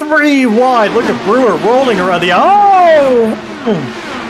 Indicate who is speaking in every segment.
Speaker 1: 3 wide. Look at Brewer rolling around the... Oh!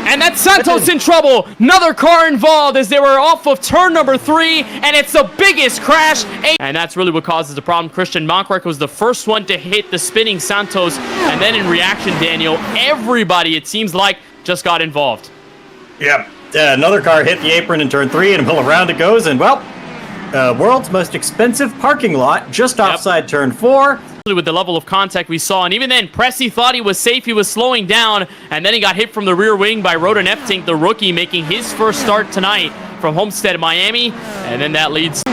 Speaker 2: And that's Santos in trouble. Another car involved as they were off of turn number 3, and it's the biggest crash. And that's really what causes the problem. Christian Moncrec was the first one to hit the spinning Santos, and then in reaction, Daniel, everybody, it seems like, just got involved.
Speaker 1: Yep. Another car hit the apron in turn 3, and well, around it goes, and well, world's most expensive parking lot just offside turn 4.
Speaker 2: With the level of contact we saw, and even then, Pressy thought he was safe, he was slowing down, and then he got hit from the rear wing by Roden Eftink, the rookie, making his first start tonight from Homestead, Miami, and then that leads...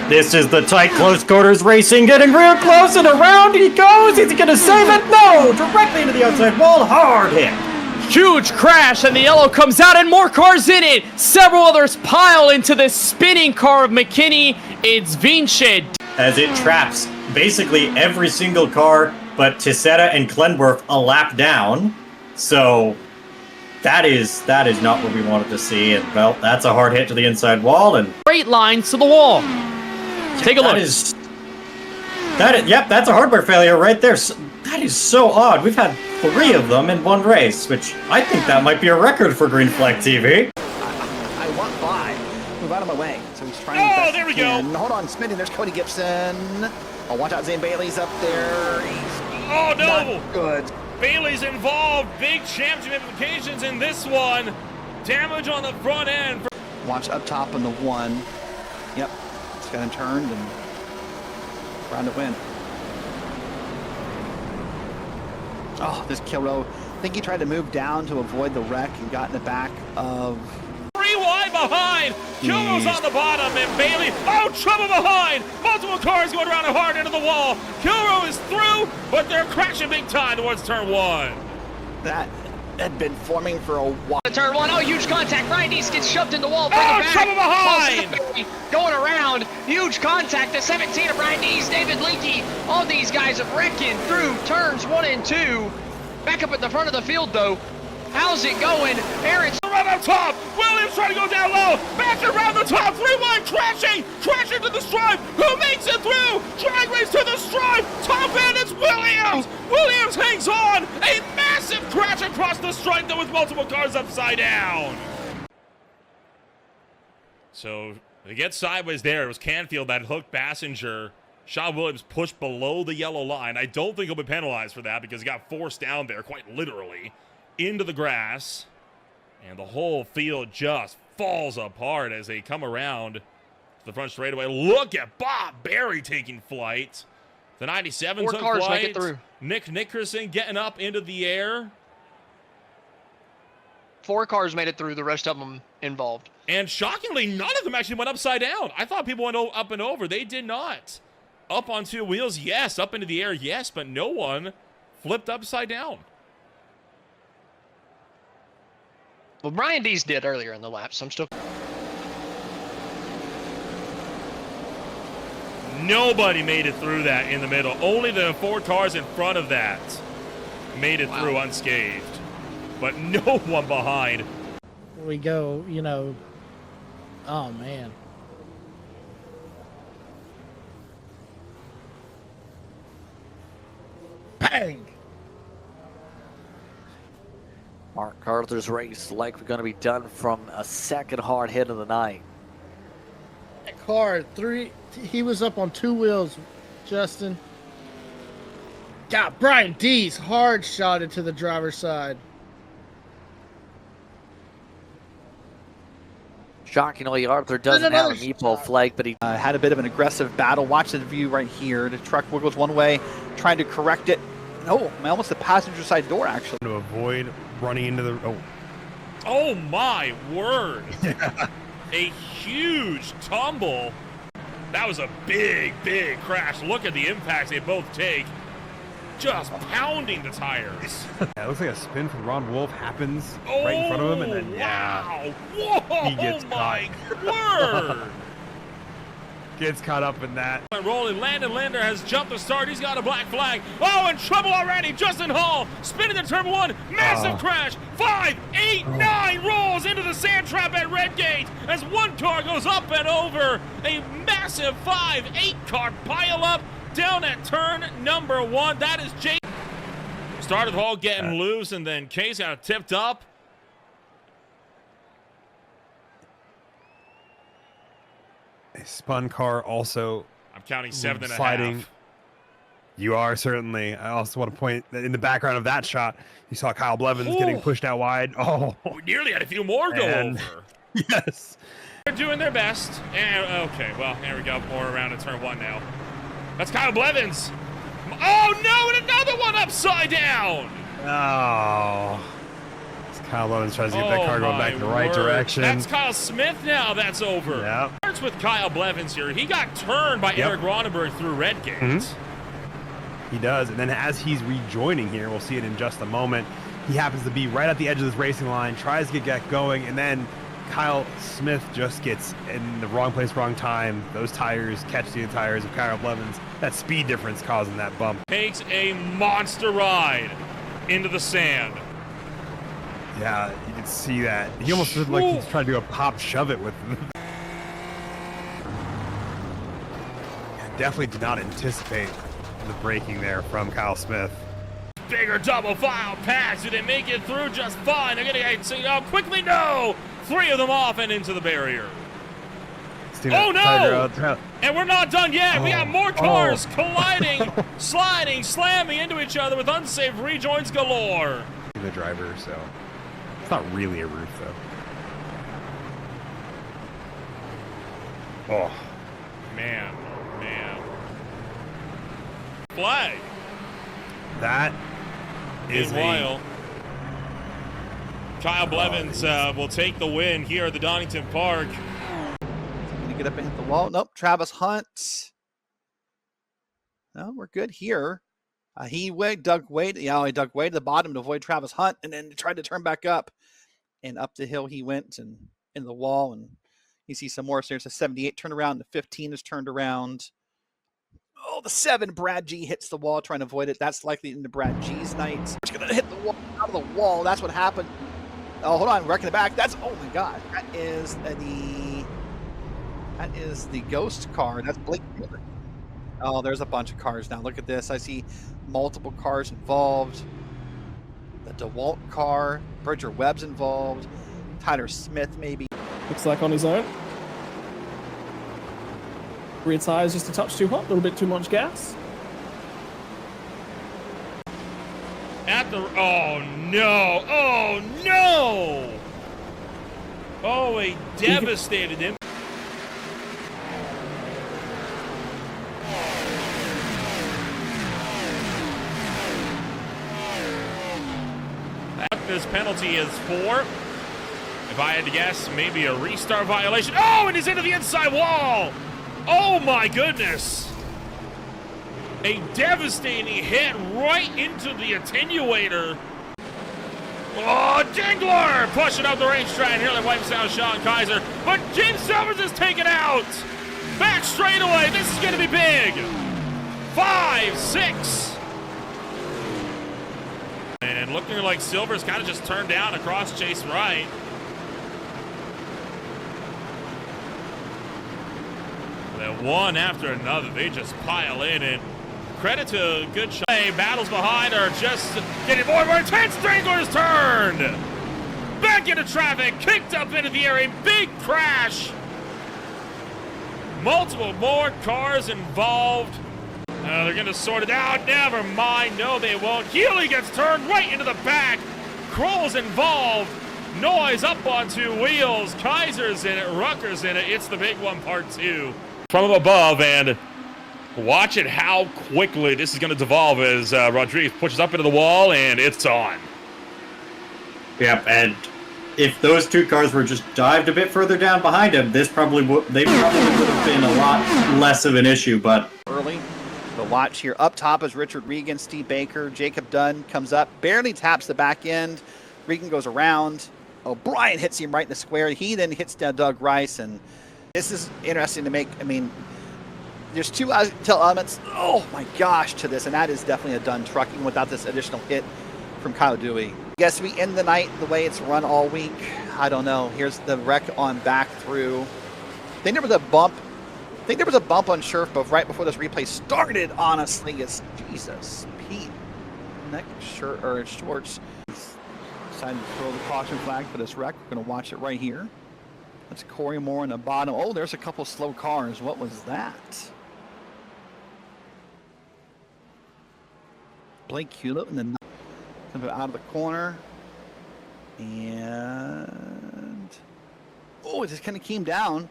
Speaker 1: This is the tight close quarters racing, getting real close, and around he goes. Is he going to save it? No! Directly into the outside wall, hard hit.
Speaker 2: Huge crash, and the yellow comes out, and more cars in it. Several others pile into the spinning car of McKinney. It's Vinci.
Speaker 1: As it traps basically every single car but Tissetta and Glenworth a lap down. So that is not what we wanted to see. And well, that's a hard hit to the inside wall, and
Speaker 2: straight lines to the wall. Take a look.
Speaker 1: Yep, that's a hardware failure right there. That is so odd. We've had 3 of them in one race, which I think that might be a record for Green Flag TV.
Speaker 3: I want by. Move out of my way. So he's trying.
Speaker 4: Oh, there we go.
Speaker 3: Hold on, spinning. There's Cody Gibson. Oh, watch out, Zane Bailey's up there.
Speaker 4: Oh, no.
Speaker 3: Not good.
Speaker 4: Bailey's involved. Big championship implications in this one. Damage on the front end.
Speaker 3: Watch up top on the 1. Yep. It's got him turned and round to win. Oh, this kill row. I think he tried to move down to avoid the wreck and got in the back of...
Speaker 4: 3 wide behind. Kilro's on the bottom, and Bailey, oh, trouble behind. Multiple cars going around and hard into the wall. Kilro is through, but they're crashing big time towards turn 1.
Speaker 3: That had been forming for a while.
Speaker 5: Turn 1, oh, huge contact. Ryan Deese gets shoved in the wall. Bring
Speaker 4: Oh,
Speaker 5: it back.
Speaker 4: trouble behind.
Speaker 5: Going around. Huge contact. The 17 of Ryan Deese, David Leakey. All these guys are wrecking through turns 1 and 2. Back up at the front of the field, though. How's it going? Aaron's
Speaker 4: Around up top. Williams trying to go down low. Back around the top. 3 wide crashing to the stripe. Who makes it through? Drag race to the stripe. Top end, it's Williams. Williams hangs on. A massive crash across the stripe, though, with multiple cars upside down. So they get sideways there. It was Canfield that hooked Bassinger. Sean Williams pushed below the yellow line. I don't think he'll be penalized for that because he got forced down there, quite literally, into the grass. And the whole field just falls apart as they come around to the front straightaway. Look at Bob Berry taking flight. The 97
Speaker 5: 4
Speaker 4: took
Speaker 5: cars
Speaker 4: flight.
Speaker 5: make it through.
Speaker 4: Nick Nickerson getting up into the air.
Speaker 5: 4 cars made it through, the rest of them involved.
Speaker 4: And shockingly, none of them actually went upside down. I thought people went up and over. They did not. Up on 2 wheels, yes. Up into the air, yes. But no one flipped upside down.
Speaker 5: Well, Ryan Deese did earlier in the lap, so I'm still...
Speaker 4: Nobody made it through that in the middle. Only the 4 cars in front of that made it through unscathed. But no one behind.
Speaker 6: We go, you know, oh man. Bang!
Speaker 7: Mark Arthur's race likely going to be done from a second hard hit of the night.
Speaker 6: That car, 3, he was up on 2 wheels, Justin. God, Brian Deese hard shot it to the driver's side.
Speaker 7: Shockingly, Arthur doesn't have a meatball flag, but he
Speaker 3: had a bit of an aggressive battle. Watch the view right here. The truck wiggles one way, trying to correct it. Oh, almost the passenger side door, actually.
Speaker 8: To avoid running into the...
Speaker 4: Oh, my word. A huge tumble. That was a big, big crash. Look at the impacts they both take. Just pounding the tires.
Speaker 8: Yeah, it looks like a spin from Ron Wolf happens right in front of him, and then,
Speaker 4: wow. Whoa,
Speaker 8: he gets
Speaker 4: my word.
Speaker 8: Gets caught up in that.
Speaker 4: Rolling, Landon Linder has jumped the start. He's got a black flag. Oh, in trouble already. Justin Hall spinning the turn 1. Massive crash. 5, 8, 9 rolls into the sand trap at Redgate as 1 car goes up and over. A massive 5, 8 car pile up. down at turn number 1. That is Jake. Started the hole getting loose, and then Case got tipped up.
Speaker 8: A spun car also.
Speaker 4: I'm counting 7.5.
Speaker 8: sliding. You are certainly. I also want to point that in the background of that shot, you saw Kyle Blevins getting pushed out wide. Oh,
Speaker 4: We nearly had a few more go over.
Speaker 8: Yes.
Speaker 4: They're doing their best. And okay, well, there we go. More around at turn 1 now. That's Kyle Blevins. Oh no, and another one upside down.
Speaker 8: Oh. Kyle Blevins tries to get that car going back in the right direction.
Speaker 4: That's Kyle Smith now. That's over.
Speaker 8: Yep.
Speaker 4: Starts with Kyle Blevins here. He got turned by Eric Ronenberg through red gate.
Speaker 8: He does, and then as he's rejoining here, we'll see it in just a moment, he happens to be right at the edge of this racing line, tries to get going, and then Kyle Smith just gets in the wrong place, wrong time. Those tires catch the tires of Kyle Blevins. That speed difference causing that bump.
Speaker 4: Takes a monster ride into the sand.
Speaker 8: Yeah, you can see that. He almost looked like he's trying to do a pop shove it with. Definitely did not anticipate the braking there from Kyle Smith.
Speaker 4: Bigger double file pass. Do they make it through just fine? They're going to see, oh, quickly, no. 3 of them off and into the barrier. Oh, no. And we're not done yet. We got more cars colliding, sliding, slamming into each other with unsafe rejoins galore.
Speaker 8: The driver, so it's not really a roof, though. Oh.
Speaker 4: Man. Flag.
Speaker 8: That is
Speaker 4: Meanwhile, Kyle Blevins will take the win here at the Donington Park.
Speaker 3: Going to get up and hit the wall. Nope. Travis Hunt. No, we're good here. He dug way to the bottom to avoid Travis Hunt, and then tried to turn back up. And up the hill he went, and in the wall. And you see some more. So there's a 78 turnaround. The 15 is turned around. Oh, the 7, Brad G hits the wall trying to avoid it. That's likely into Brad G's night. It's going to hit the wall, out of the wall. That's what happened. Oh, hold on. Wrecking it back. That's, oh my God. That is the ghost car. That's Blake Miller. Oh, there's a bunch of cars now. Look at this. I see multiple cars involved. The DeWalt car. Bridger Webb's involved. Tyler Smith, maybe.
Speaker 9: Looks like on his own. Rear tires just a touch too hot, a little bit too much gas.
Speaker 4: Oh no! Oh, a devastated him. This penalty is 4. If I had to guess, maybe a restart violation. Oh, and he's into the inside wall! Oh my goodness! A devastating hit right into the attenuator. Oh, Dingler pushing up the racetrack, nearly wipes out Sean Kaiser. But James Silvers is taken out. Back straightaway. This is going to be big. 5, 6. And looking like Silvers kind of just turned down across Chase Wright. One after another, they just pile in, and credit to good shot. Battles behind are just getting more and more intense. Dangler's turned back into traffic, kicked up into the area, big crash. Multiple more cars involved. They're gonna sort it out. Never mind. No, they won't. Healy gets turned right into the back. Kroll's involved. Noise up on 2 wheels. Kaiser's in it. Rucker's in it. It's the big one, part 2. From above, and watch it how quickly this is going to devolve as Rodriguez pushes up into the wall, and it's on.
Speaker 1: Yep, and if those 2 cars were just dived a bit further down behind him, they probably would have been a lot less of an issue. But
Speaker 3: early, the watch here up top is Richard Regan, Steve Baker, Jacob Dunn comes up, barely taps the back end. Regan goes around. O'Brien hits him right in the square. He then hits down Doug Rice, and this is interesting to make. I mean, there's 2 elements, oh my gosh, to this, and that is definitely a Dunn trucking without this additional hit from Kyle Dewey. I guess we end the night the way it's run all week. I don't know. Here's the wreck on back through. They never the bump think there was a bump on Sherpa right before this replay started, honestly. It's Jesus. Pete. Schwartz decided to throw the caution flag for this wreck. We're going to watch it right here. That's Corey Moore in the bottom. Oh, there's a couple slow cars. What was that? Blake Hewlett in the out of the corner. And oh, it just kind of came down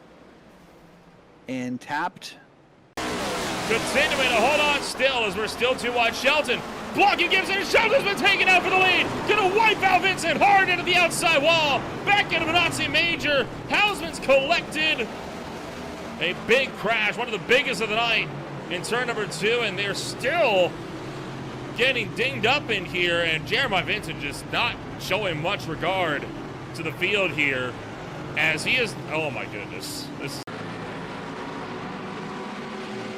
Speaker 3: and tapped.
Speaker 4: Continuing to hold on still as we're still too wide. Shelton blocking Gibson, and Shelton's been taken out for the lead. Gonna wipe out Vincent hard into the outside wall. Back into Minotzi Major. Hausman's collected. A big crash, one of the biggest of the night in turn number 2, and they're still getting dinged up in here, and Jeremiah Vincent just not showing much regard to the field here as he is, oh my goodness. This.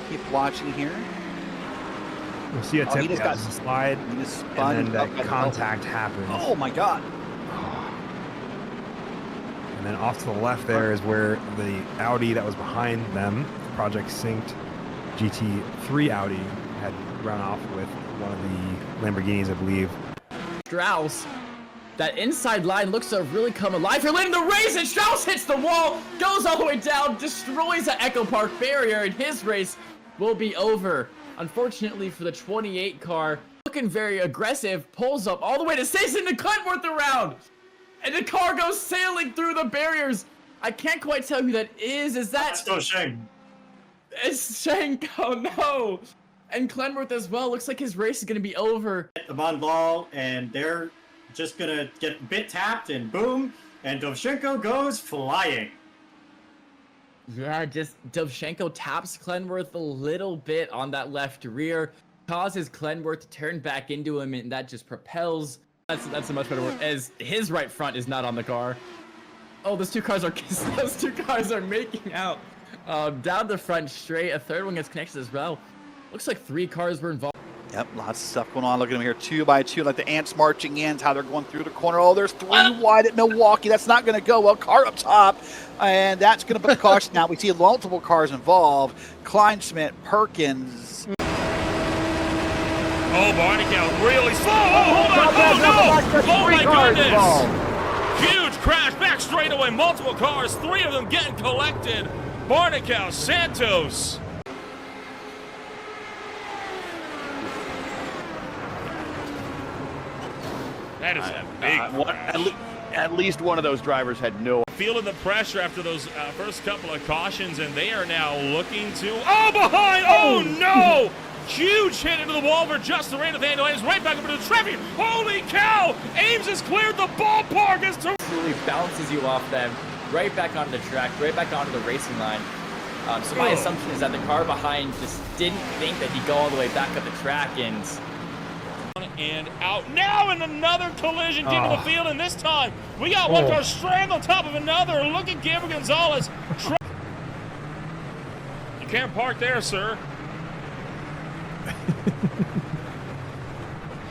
Speaker 3: Keep watching here.
Speaker 8: We'll see a tip,
Speaker 3: just got
Speaker 8: a slide,
Speaker 3: he just
Speaker 8: and
Speaker 3: spun
Speaker 8: then that
Speaker 3: up.
Speaker 8: contact happens.
Speaker 3: Oh my God.
Speaker 8: And then off to the left there is where the Audi that was behind them, Project Synced GT3 Audi, had run off with one of the Lamborghinis, I believe.
Speaker 10: Strauss, that inside line looks to really come alive here late in the race, and Strauss hits the wall, goes all the way down, destroys the Echo Park barrier, and his race will be over. Unfortunately for the 28 car, looking very aggressive, pulls up all the way to Station to Cutworth around, and the car goes sailing through the barriers. I can't quite tell who that is. Is that?
Speaker 1: That's still Shane.
Speaker 10: It's Shank. Oh no. And Clenworth as well. Looks like his race is going to be over.
Speaker 1: The Monval, and they're just going to get a bit tapped, and boom, and Dovchenko goes flying.
Speaker 10: Yeah, just Dovchenko taps Clenworth a little bit on that left rear, causes Clenworth to turn back into him, and that just propels. That's a much better word, as his right front is not on the car. Oh, those two cars are making out down the front straight. A third one gets connected as well. Looks like 3 cars were involved.
Speaker 3: Yep, lots of stuff going on. Look at them here, 2 by 2, like the ants marching in. How they're going through the corner. Oh, there's 3 wide at Milwaukee. That's not going to go well. Car up top, and that's going to put the caution out. We see multiple cars involved. Kleinsmith, Perkins.
Speaker 4: Oh, Barnicow really slow. Oh, hold on. Oh, no. Oh, my goodness. Huge crash back straightaway. Multiple cars, 3 of them getting collected. Barnicow, Santos. That is a big crash.
Speaker 11: At least one of those drivers had no.
Speaker 4: Feeling the pressure after those first couple of cautions, and they are now looking to. Oh, behind! Oh, no! Huge hit into the wall for Justin Ray. Nathaniel Ames right back up into the traffic. Holy cow! Ames has cleared the ballpark as to.
Speaker 10: Really bounces you off them, right back onto the track, right back onto the racing line. So my assumption is that the car behind just didn't think that he'd go all the way back up the track, and
Speaker 4: out now in another collision into the field, and this time we got one car stranded on top of another. Look at Gabriel Gonzalez. You can't park there, sir.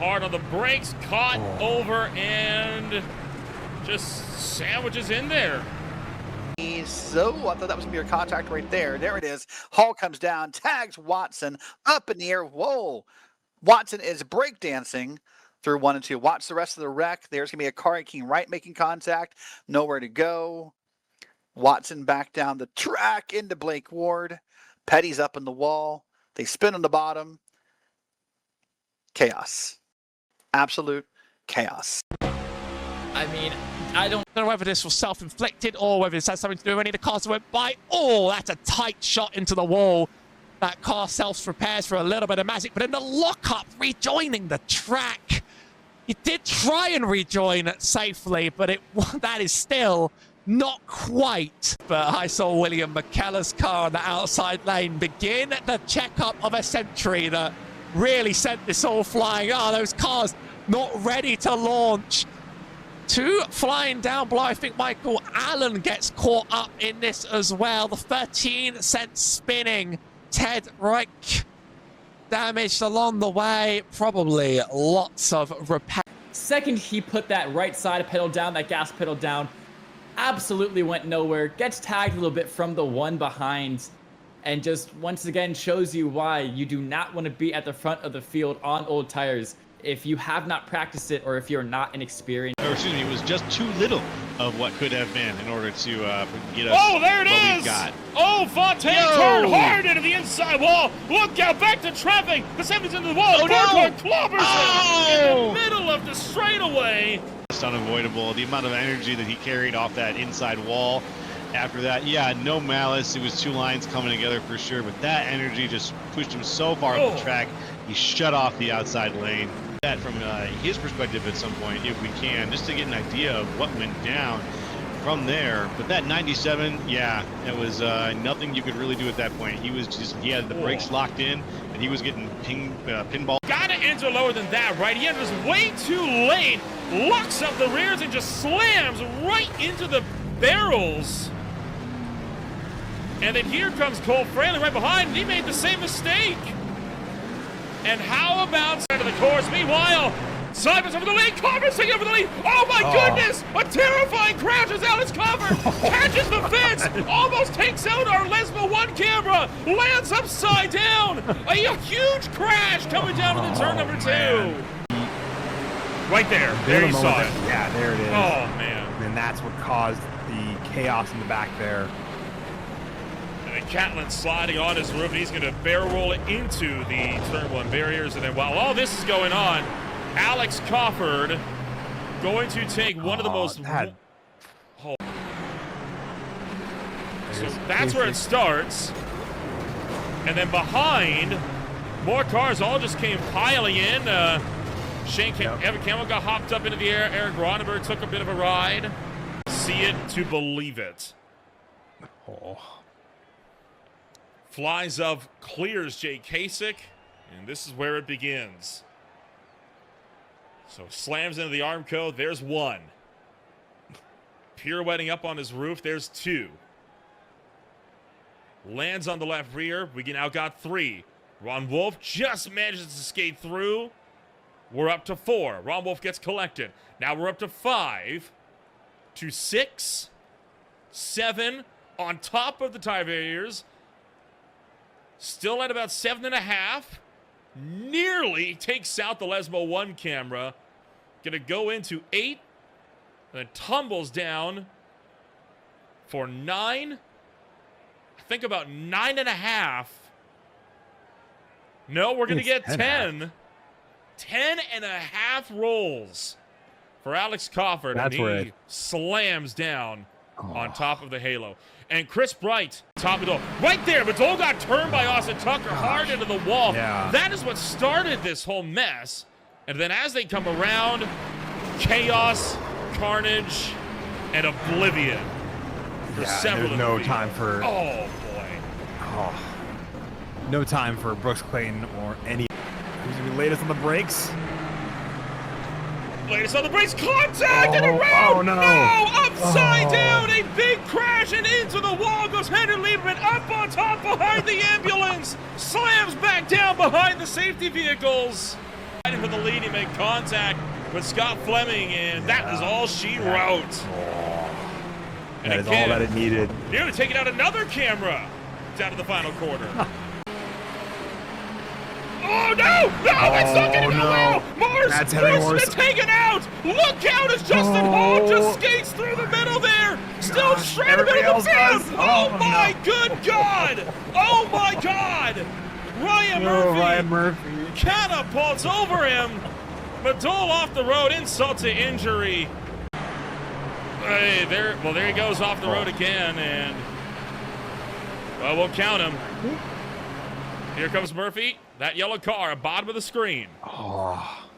Speaker 4: Hard on the brakes, caught over, and just sandwiches in there.
Speaker 3: So I thought that was gonna be a contact right there. There it is. Hall comes down, tags Watson up in the air. Whoa. Watson is breakdancing through 1 and 2. Watch the rest of the wreck. There's going to be a car at King Right making contact. Nowhere to go. Watson back down the track into Blake Ward. Petty's up in the wall. They spin on the bottom. Chaos. Absolute chaos.
Speaker 10: I mean, I don't
Speaker 12: know whether this was self-inflicted or whether this has something to do with any of the cars that went by. Oh, that's a tight shot into the wall. That car self-repairs for a little bit of magic, but in the lockup, rejoining the track. He did try and rejoin it safely, but that is still not quite. But I saw William McKellar's car on the outside lane begin the checkup of a century that really sent this all flying. Oh, those cars not ready to launch. 2 flying down below. I think Michael Allen gets caught up in this as well. The 13 cent spinning. Ted Reich damaged along the way. Probably lots of repair.
Speaker 10: Second, he put that right side pedal down, that gas pedal down. Absolutely went nowhere. Gets tagged a little bit from the one behind. and just once again shows you why you do not want to be at the front of the field on old tires if you have not practiced it or if you're not inexperienced.
Speaker 13: Or excuse me, it was just too little of what could have been in order to get us
Speaker 4: Oh, there it
Speaker 13: what
Speaker 4: is!
Speaker 13: we've got.
Speaker 4: Oh, Fontaine turned hard into the inside wall. Look out, back to traffic. The 70's into the wall.
Speaker 13: Oh, no!
Speaker 4: Clobbers him in the middle of the straightaway.
Speaker 13: It's unavoidable. The amount of energy that he carried off that inside wall. After that, yeah, no malice. It was two lines coming together for sure, but that energy just pushed him so far up the track. He shut off the outside lane. That from his perspective at some point, if we can, just to get an idea of what went down from there. But that 97, yeah, it was nothing you could really do at that point. He was just, he had the brakes locked in, and he was getting pinball.
Speaker 4: Gotta enter lower than that, right? He enters way too late, locks up the rears, and just slams right into the barrels. And then here comes Cole Fraley right behind, and he made the same mistake. And how about side of the course? Meanwhile, Simon's over the lead. Carver's taking over the lead. Oh my goodness! A terrifying crash as Alex Carver catches the fence, almost takes out our Lesmo 1 camera, lands upside down. A huge crash coming down into turn number 2. Right there. There you saw it.
Speaker 8: Yeah, there it is.
Speaker 4: Oh man.
Speaker 8: And that's what caused the chaos in the back there.
Speaker 4: And Catlin sliding on his roof, and he's going to barrel roll it into the turn 1 barriers. And then while all this is going on, Alex Cofford going to take one of the most... So that's where it starts. And then behind, more cars all just came piling in. Evan Campbell got hopped up into the air. Eric Ronenberg took a bit of a ride. See it to believe it. Flies up, clears Jay Kasich, and this is where it begins. So slams into the Armco, there's 1. Pirouetting up on his roof, there's 2. Lands on the left rear, we now got 3. Ron Wolf just manages to skate through. We're up to 4. Ron Wolf gets collected. Now we're up to 5, to 6, 7, on top of the tire barriers. Still at about 7.5. Nearly takes out the Lesmo 1 camera. Gonna go into 8. And then tumbles down for 9. I think about 9.5. No, we're gonna get 10. 10.5 rolls for Alex Cofford.
Speaker 8: That's
Speaker 4: and he slams down on top of the halo. And Chris Bright, top of the right there, but Dole got turned by Austin Tucker hard into the wall.
Speaker 8: Yeah.
Speaker 4: That is what started this whole mess. And then as they come around, chaos, carnage, and oblivion for several
Speaker 8: there's no time for...
Speaker 4: Oh, boy.
Speaker 8: Oh. No time for Brooks Clayton or any... Who's going to be latest on the brakes?
Speaker 4: Latest on the brakes, contact and around!
Speaker 8: Oh, no!
Speaker 4: Upside down, a big crash and into the wall goes Henry Lieberman up on top behind the ambulance, slams back down behind the safety vehicles. Fighting for the lead, he made contact with Scott Fleming, and that is all she wrote. And
Speaker 8: that is all that it needed.
Speaker 4: You're going to take it out another camera down to the final quarter. Oh no! No, it's not gonna go well! Morse taken out! Look out as Justin Hall just skates through the middle there! Still straight in the middle of the field! Oh my good God! Oh my God! Ryan Murphy catapults over him! Madole off the road, insult to injury. Hey, there he goes off the road again, and well, we'll count him. Here comes Murphy. That yellow car, bottom of the screen.
Speaker 8: Oh.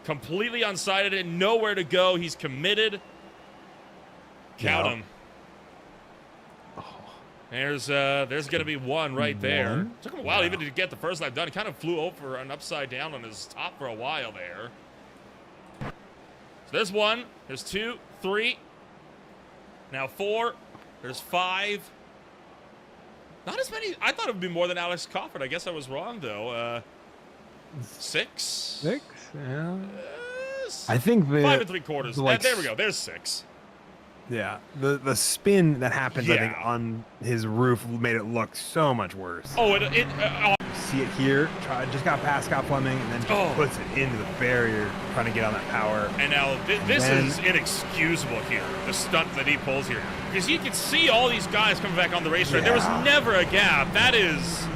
Speaker 4: Completely unsighted and nowhere to go. He's committed. Count him. Oh. There's going to be 1 right there. Took him a while even to get the first lap done. He kind of flew over and upside down on his top for a while there. So there's 1. There's 2, 3. Now 4. There's 5. Not as many. I thought it would be more than Alex Cofford. I guess I was wrong, though. 6?
Speaker 8: 6? Yeah. I think
Speaker 4: 5 3/4.
Speaker 8: Like,
Speaker 4: there we go. There's 6.
Speaker 8: Yeah, the spin that happened, I think,
Speaker 4: Yeah.
Speaker 8: on his roof made it look so much worse.
Speaker 4: Oh,
Speaker 8: See it here, just got past Scott Fleming, and then just puts it into the barrier, trying to get on that power.
Speaker 4: and now this is inexcusable here, the stunt that he pulls here. Because you can see all these guys coming back on the racetrack. There was never a gap. That is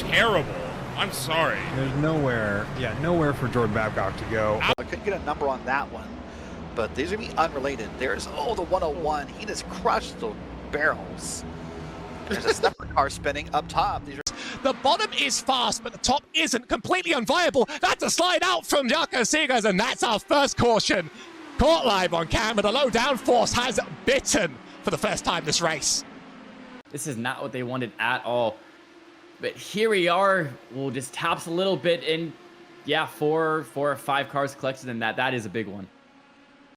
Speaker 4: terrible. I'm sorry.
Speaker 8: There's nowhere for Jordan Babcock to go.
Speaker 3: I couldn't get a number on that one, but these are going to be unrelated. There's, the 101. He just crushed the barrels. There's a separate car spinning up top. These are
Speaker 12: The bottom is fast, but the top isn't. Completely unviable. That's a slide out from Jaco Seegers, and that's our first caution. Caught live on camera. The low downforce has bitten for the first time this race.
Speaker 10: This is not what they wanted at all. But here we are. We'll just taps a little bit, and yeah, 4 or 5 cars collected, and that is a big one.